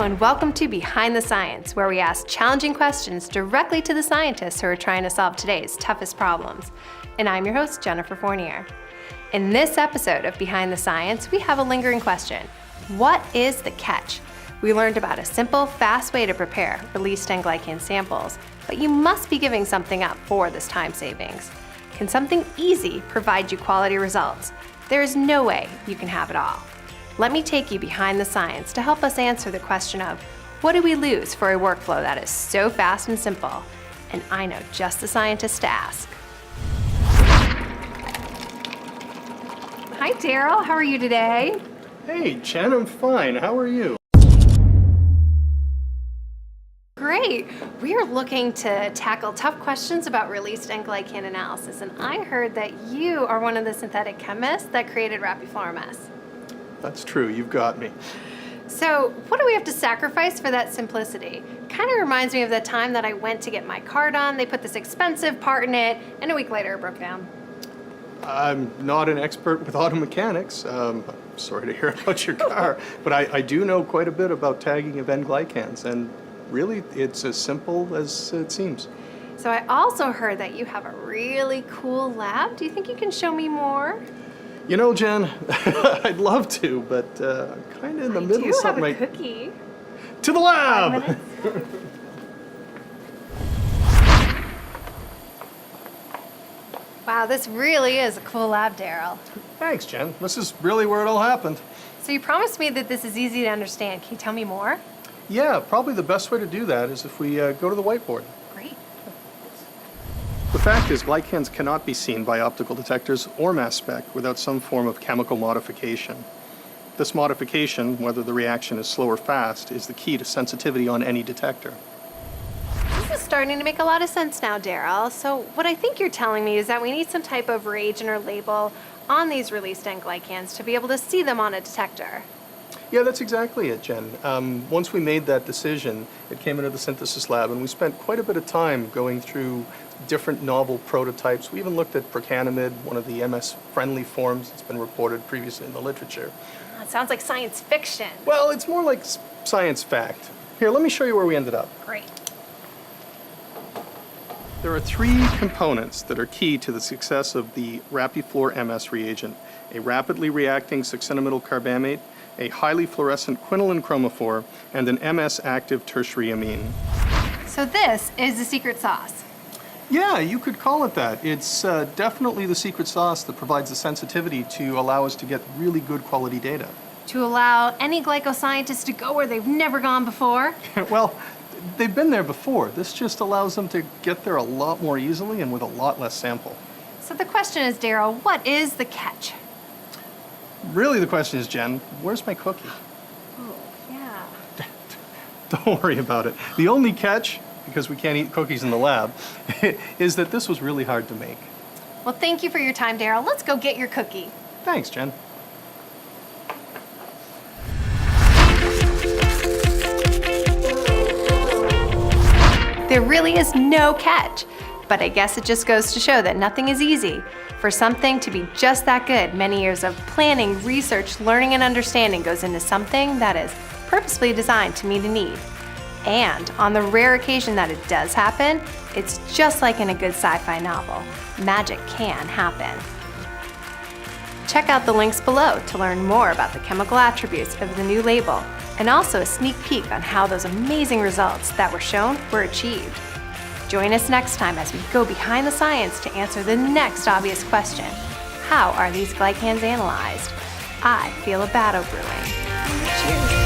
and welcome to Behind the Science, where we ask challenging questions directly to the scientists who are trying to solve today's toughest problems. And I'm your host, Jennifer Fournier. In this episode of Behind the Science, we have a lingering question. What is the catch? We learned about a simple, fast way to prepare released N-glycan samples, but you must be giving something up for this time savings. Can something easy provide you quality results? There is no way you can have it all. Let me take you behind the science to help us answer the question of, what do we lose for a workflow that is so fast and simple? And I know just the scientist to ask. Hi, Darryl. How are you today? Hey, Jen, I'm fine. How are you? Great. We are looking to tackle tough questions about released N-glycan analysis, and I heard that you are one of the synthetic chemists that created RapiFluor-MS. That's true. You've got me. So what do we have to sacrifice for that simplicity? Kind of reminds me of the time that I went to get my car done. They put this expensive part in it, and a week later it broke down. I'm not an expert with auto mechanics. I'm sorry to hear about your car, but I do know quite a bit about tagging of N-glycans, and really it's as simple as it seems. So I also heard that you have a really cool lab. Do you think you can show me more? You know, Jen, I'd love to, but I'm kind of in the middle of something. I do have a cookie. To the lab! 5 minutes. Wow, this really is a cool lab, Darryl. Thanks, Jen. This is really where it all happened. So you promised me that this is easy to understand. Can you tell me more? Yeah, probably the best way to do that is if we go to the whiteboard. Great. The fact is, glycans cannot be seen by optical detectors or mass spec without some form of chemical modification. This modification, whether the reaction is slow or fast, is the key to sensitivity on any detector. This is starting to make a lot of sense now, Darryl. So what I think you're telling me is that we need some type of reagent or label on these released N-glycans to be able to see them on a detector. Yeah, that's exactly it, Jen. Once we made that decision, it came into the synthesis lab, and we spent quite a bit of time going through different novel prototypes. We even looked at procanamide, one of the MS-friendly forms that's been reported previously in the literature. It sounds like science fiction. Well, it's more like science fact. Here, let me show you where we ended up. Great. There are 3 components that are key to the success of the RapiFluor-MS reagent: a rapidly reacting succinamidyl carbamate, a highly fluorescent quinoline chromophore, and an MS-active tertiary amine. So this is the secret sauce. Yeah, you could call it that. It's definitely the secret sauce that provides the sensitivity to allow us to get really good quality data. To allow any glycoscientist to go where they've never gone before? Well, they've been there before. This just allows them to get there a lot more easily and with a lot less sample. So the question is, Darryl, what is the catch? Really, the question is, Jen, where's my cookie? Oh, yeah. Don't worry about it. The only catch, because we can't eat cookies in the lab, is that this was really hard to make. Well, thank you for your time, Darryl. Let's go get your cookie. Thanks, Jen. There really is no catch, but I guess it just goes to show that nothing is easy. For something to be just that good, many years of planning, research, learning, and understanding goes into something that is purposefully designed to meet a need. And on the rare occasion that it does happen, it's just like in a good sci-fi novel. Magic can happen. Check out the links below to learn more about the chemical attributes of the new label, and also a sneak peek on how those amazing results that were shown were achieved. Join us next time as we go behind the science to answer the next obvious question. How are these glycans analyzed? I feel a battle brewing. Cheers.